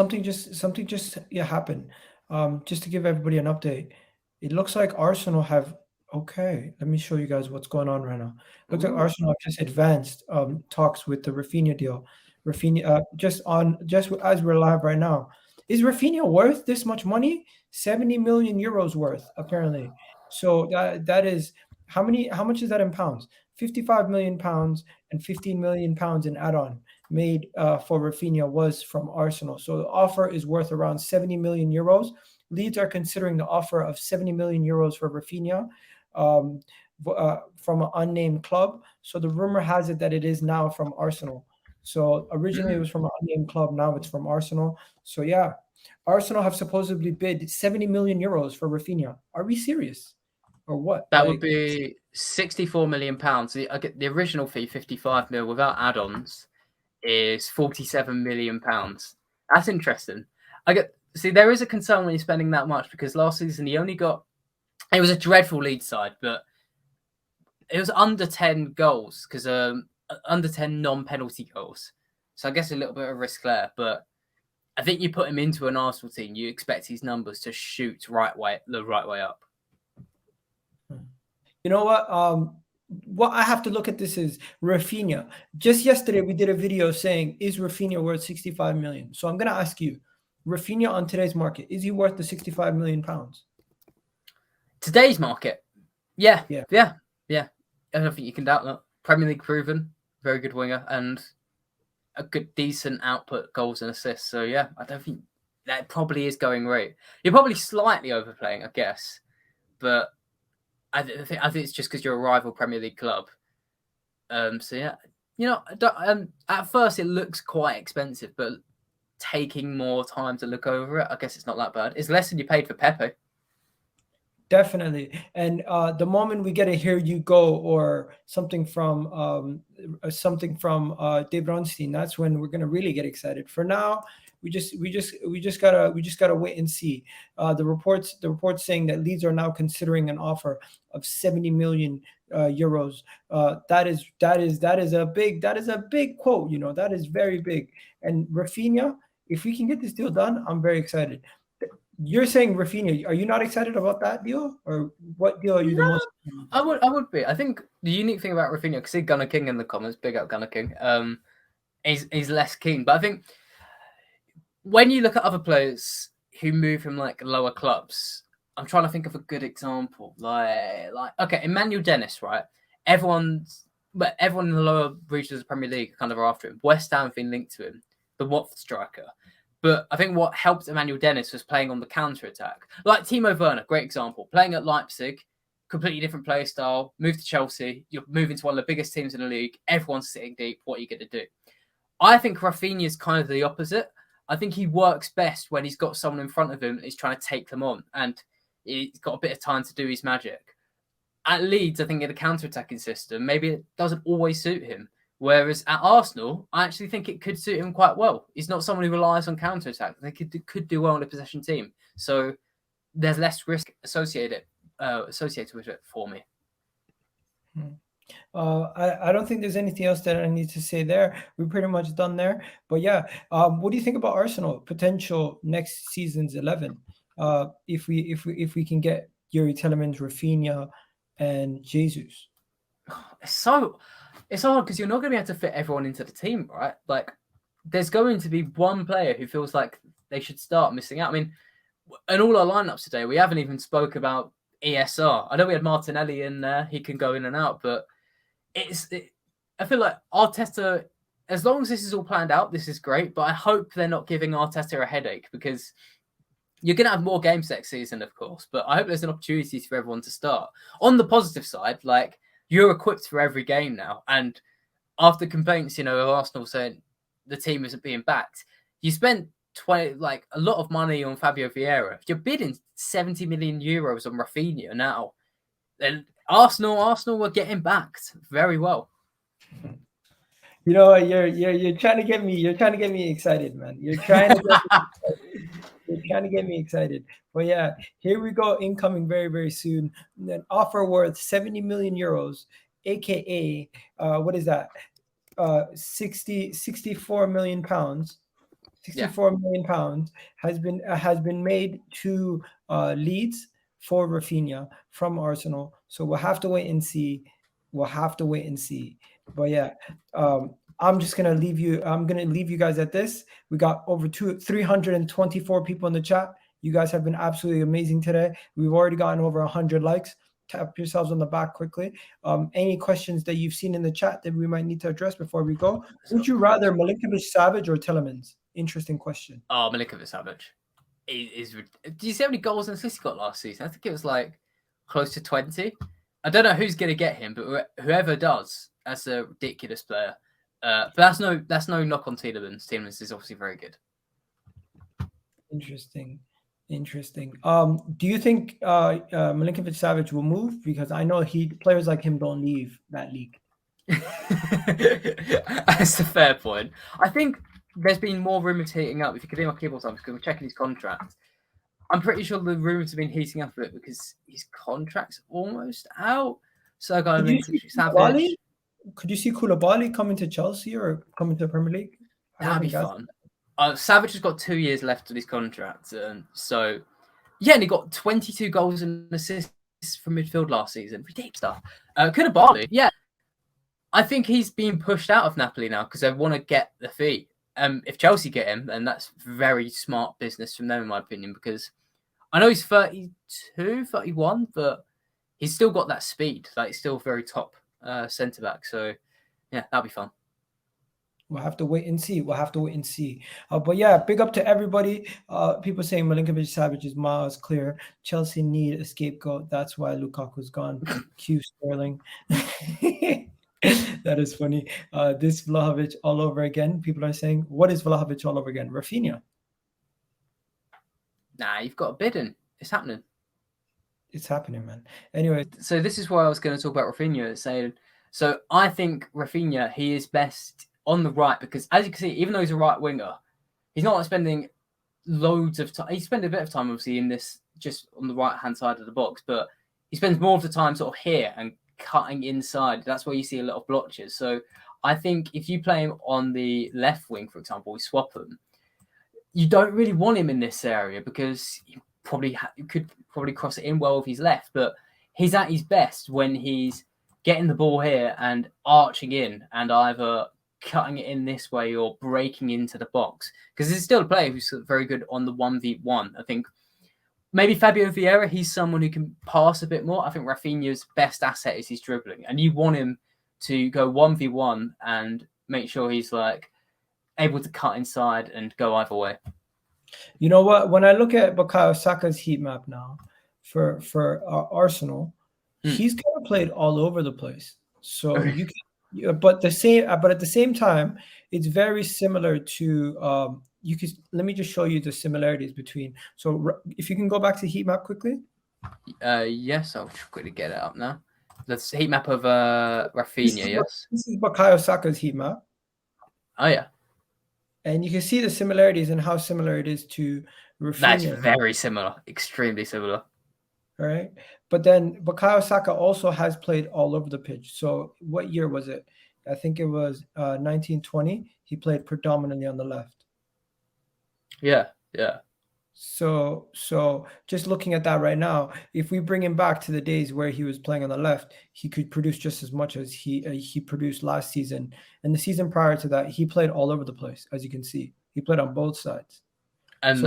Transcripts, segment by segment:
something just happened. Just to give everybody an update, it looks like Arsenal have. Okay, let me show you guys what's going on right now. Looks like Ooh. Arsenal have just advanced talks with the Raphinha deal. Raphinha, just as we're live right now, is Raphinha worth this much money? 70 million euros worth apparently. So that is how much is that in pounds? 55 million pounds and 15 million pounds in add-on made for Raphinha was from Arsenal. So the offer is worth around 70 million euros. Leeds are considering the offer of 70 million euros for Raphinha um, from an unnamed club. So the rumor has it that it is now from Arsenal. So originally it was Mm. from an unnamed club. Now it's from Arsenal. So yeah, Arsenal have supposedly bid 70 million euros for Raphinha. Are we serious or what? That would Like, be 64 million pounds. I get the original fee, 55 mil without add-ons, is 47 million pounds. That's interesting. I get see there is a concern when you're spending that much because last season he only got it was a dreadful lead side, but it was under 10 goals because under 10 non-penalty goals. So I guess a little bit of risk there, but I think you put him into an Arsenal team, you expect his numbers to shoot the right way up. you know what I have to look at this is Rafinha. Just yesterday we did a video saying is Rafinha worth 65 million. So I'm gonna ask you, Rafinha on today's market, is he worth the 65 million pounds? Today's market, yeah, Yeah. yeah, yeah. I don't think you can doubt that. Premier League proven, very good winger, and a good, decent output, goals and assists. So yeah, I don't think that probably is going right. You're probably slightly overplaying, I guess, but I think it's just because you're a rival Premier League club. So yeah, at first it looks quite expensive, but taking more time to look over it, I guess it's not that bad. It's less than you paid for Pepe. Definitely. And the moment we get a "Here You Go" or something from Dave Bronstein, that's when we're gonna really get excited. For now, we just gotta wait and see. The reports saying that Leeds are now considering an offer of 70 million euros. That is a big quote. That is very big. And Rafinha, if we can get this deal done, I'm very excited. You're saying Raphinha. Are you not excited about that deal, or what deal are you the No, most? I would be. I think the unique thing about Raphinha, because see Gunner King in the comments, big up Gunner King. He's less keen, but I think when you look at other players who move from like lower clubs, I'm trying to think of a good example. Like okay, Emmanuel Dennis, right? Everyone in the lower regions of the Premier League kind of are after him. West Ham have been linked to him, the Watford striker. But I think what helped Emmanuel Dennis was playing on the counter attack. Like Timo Werner, great example. Playing at Leipzig, completely different play style. Move to Chelsea, you're moving to one of the biggest teams in the league. Everyone's sitting deep. What are you going to do? I think Raphinha is kind of the opposite. I think he works best when he's got someone in front of him and he's trying to take them on, and he's got a bit of time to do his magic. At Leeds, I think in the counter-attacking system, maybe it doesn't always suit him. Whereas at Arsenal, I actually think it could suit him quite well. He's not someone who relies on counter-attack. They could do well in a possession team. So there's less risk associated with it for me. Hmm. I don't think there's anything else that I need to say there. We're pretty much done there. But yeah, what do you think about Arsenal potential next season's 11? If we can get Yuri Telemans, Rafinha, and Jesus. It's so it's hard because you're not going to be able to fit everyone into the team, right? Like, there's going to be one player who feels like they should start missing out. I mean, in all our lineups today, we haven't even spoke about ESR. I know we had Martinelli in there; he can go in and out, but I feel like Arteta. As long as this is all planned out, this is great. But I hope they're not giving Arteta a headache because you're going to have more games next season, of course. But I hope there's an opportunity for everyone to start. On the positive side, like you're equipped for every game now, and after complaints, of Arsenal saying the team isn't being backed, you spent a lot of money on Fabio Vieira. You're bidding 70 million euros on Raphinha now. Then Arsenal were getting backed very well. You know what? You're trying to get me. You're trying to get me excited, man. You're trying to get me excited. But yeah, here we go. Incoming very, very soon. An offer worth 70 million euros, aka what is that? 64 million pounds. 64 million pounds has been made to Leeds for Raphinha from Arsenal. So we'll have to wait and see. But yeah, I'm gonna leave you guys at this. We got over 324 people in the chat. You guys have been absolutely amazing today. We've already gotten over 100 likes. Tap yourselves on the back quickly. Any questions that you've seen in the chat that we might need to address before we go? Would you rather Milinkovic-Savic or Tielemans? Interesting question. Oh, Milinkovic-Savic. Do you see how many goals and assists he got last season? I think it was like close to 20. I don't know who's going to get him, but whoever does, that's a ridiculous player. But that's no knock on Tielemans. Tielemans is obviously very good. Interesting. Do you think Milinkovic-Savic will move? Because I know players like him don't leave that league. That's a fair point. I think there's been more rumours heating up. If you could hear my keyboard sound, because we're checking his contract. I'm pretty sure the rumours have been heating up a bit because his contract's almost out. So Could you see Koulibaly coming to Chelsea or coming to the Premier League? That'd be fun. Savage has got 2 years left of his contract. So, yeah, and he got 22 goals and assists from midfield last season. Ridiculous stuff. Koulibaly, yeah. I think he's being pushed out of Napoli now because they want to get the fee. If Chelsea get him, then that's very smart business from them, in my opinion, because I know he's 32, 31, but he's still got that speed. Like, he's still very top centre-back. So, yeah, that'll be fun. We'll have to wait and see. But yeah, big up to everybody. People saying Milinkovic-Savic is miles clear. Chelsea need a scapegoat. That's why Lukaku's gone. Q Sterling. That is funny. This Vlahovic all over again. People are saying, what is Vlahovic all over again? Raphinha. Nah, you've got a bid in. It's happening. It's happening, man. Anyway. So this is why I was going to talk about Raphinha. So I think Raphinha, he is best on the right because, as you can see, even though he's a right winger, he's not spending loads of time. He spends a bit of time, obviously, in this just on the right-hand side of the box, but he spends more of the time sort of here and cutting inside. That's where you see a lot of blotches. So I think if you play him on the left wing, for example, we swap him, you don't really want him in this area because you could probably cross it in well if he's left, but he's at his best when he's getting the ball here and arching in and either cutting it in this way or breaking into the box. Because he's still a player who's very good on the 1v1. I think maybe Fabio Vieira, he's someone who can pass a bit more. I think Raphinha's best asset is his dribbling. And you want him to go 1v1 and make sure he's like able to cut inside and go either way. You know what? When I look at Bukayo Saka's heat map now for Arsenal, he's kind of played all over the place. So you can. But at the same time, it's very similar to let me just show you the similarities between. So if you can go back to the heat map quickly. Yes, I'll quickly get it up now. That's the heat map of Raphinha. Yes, this is Bukayo Saka's heat map. Oh yeah, and you can see the similarities and how similar it is to Raphinha. That's very similar, extremely similar. All right. But then Bukayo Saka also has played all over the pitch. So what year was it? I think it was 1920. He played predominantly on the left. Yeah. So just looking at that right now, if we bring him back to the days where he was playing on the left, he could produce just as much as he produced last season. And the season prior to that, he played all over the place, as you can see. He played on both sides. And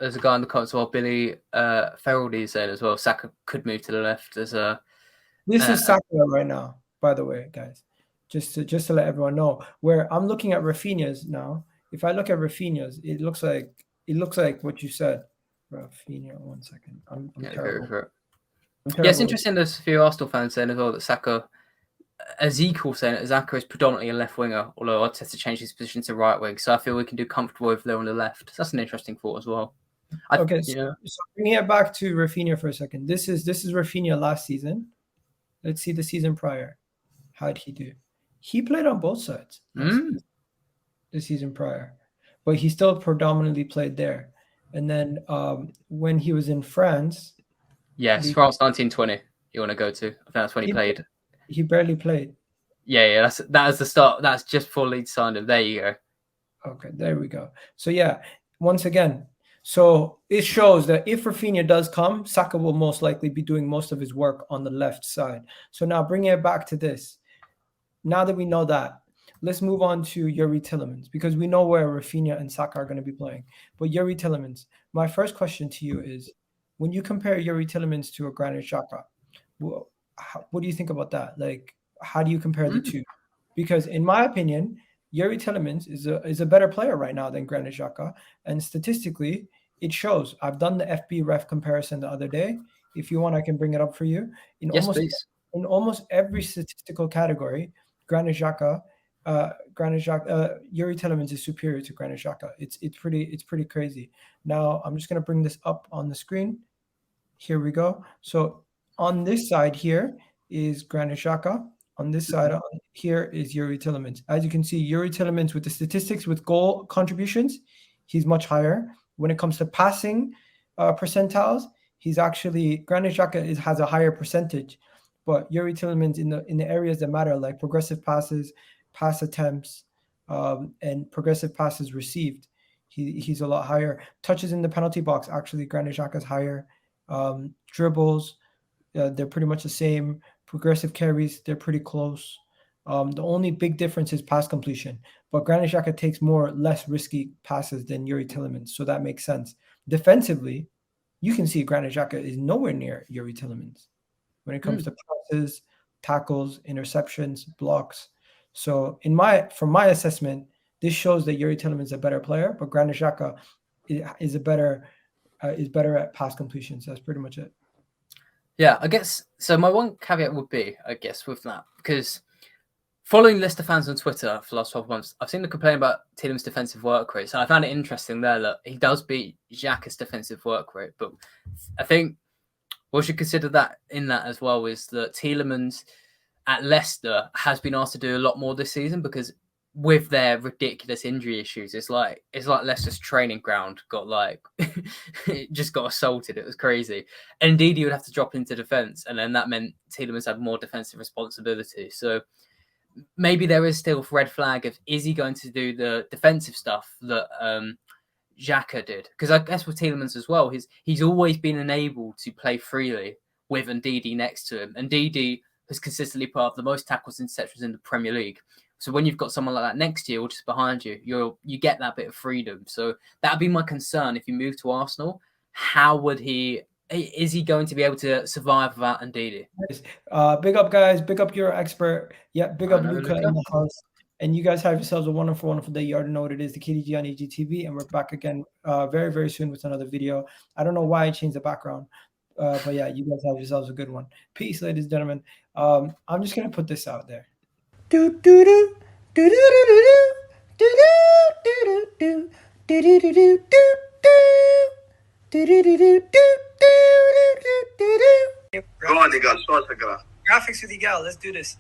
there's a guy in the comments as well, Billy Feraldi is saying as well, Saka could move to the left. This is Saka right now, by the way, guys. Just to let everyone know. Where I'm looking at Raphinha's now. If I look at Raphinha's, it looks like what you said. Raphinha, 1 second. I'm terrible. It's interesting. There's a few Arsenal fans saying as well that Saka, Ezekiel saying that Saka is predominantly a left winger, although I'd have to change his position to right wing. So I feel we can do comfortable if they're on the left. So that's an interesting thought as well. So bringing it back to Raphinha for a second. This is Raphinha last season. Let's see the season prior. How'd he do? He played on both sides the season prior, but he still predominantly played there. And then when he was in France, France 1920. You want to go to? I think that's when he played. He barely played. Yeah. That was the start. That's just before Leeds signed him. There you go. Okay, there we go. So yeah, once again, so it shows that if Raphinha does come, Saka will most likely be doing most of his work on the left side. So now bringing it back to this, now that we know that, let's move on to Yuri Tillemans because we know where Raphinha and Saka are going to be playing. But Yuri Tillemans, my first question to you is, when you compare Yuri Tillemans to a Granit Xhaka, what do you think about that? Like, how do you compare the two? Because in my opinion, Yuri Tillemans is a better player right now than Granit Xhaka, and statistically, it shows. I've done the FB ref comparison the other day. If you want, I can bring it up for you. In Yes, almost please. in almost every statistical category, Yuri Tillemans is superior to Granit Xhaka. It's pretty crazy. Now I'm just gonna bring this up on the screen. Here we go. So on this side here is Granit Xhaka. On this side here is Yuri Tillemans. As you can see, Yuri Tillemans with the statistics with goal contributions, he's much higher. When it comes to passing percentiles, he's actually Granit Xhaka has a higher percentage, but Yuri Tillemans in the areas that matter, like progressive passes, pass attempts, and progressive passes received, he's a lot higher. Touches in the penalty box, actually, Granit Xhaka's higher. Dribbles, they're pretty much the same. Progressive carries, they're pretty close. The only big difference is pass completion, but Granit Xhaka takes less risky passes than Yuri Tillemans, so that makes sense. Defensively, you can see Granit Xhaka is nowhere near Yuri Tillemans when it comes to passes, tackles, interceptions, blocks. So from my assessment, this shows that Yuri Tillemans is a better player, but Granit Xhaka is better at pass completions. That's pretty much it. Yeah, I guess so. My one caveat would be, I guess, with that, because following Leicester fans on Twitter for the last 12 months, I've seen them complain about Tielemans' defensive work rate. So I found it interesting there that he does beat Xhaka's defensive work rate. But I think we should consider that in that as well is that Tielemans at Leicester has been asked to do a lot more this season because with their ridiculous injury issues, it's like Leicester's training ground got it just got assaulted. It was crazy. And indeed, he would have to drop into defence, and then that meant Tielemans had more defensive responsibility. So maybe there is still a red flag of is he going to do the defensive stuff that Xhaka did? Because I guess with Tielemans as well, he's always been enabled to play freely with Ndidi next to him. Ndidi has consistently put up the most tackles and interceptions in the Premier League. So when you've got someone like that next to you or just behind you, you get that bit of freedom. So that'd be my concern if you move to Arsenal. How would is he going to be able to survive without Ndidi? Big up, guys. Big up your expert. Yeah, big up Luca in the house. And you guys have yourselves a wonderful, wonderful day. You already know what it is, the KDG on EGTV. And we're back again very, very soon with another video. I don't know why I changed the background. But yeah, you guys have yourselves a good one. Peace, ladies and gentlemen. I'm just going to put this out there. Go on, nigga. Graphics with Egal. Let's do this.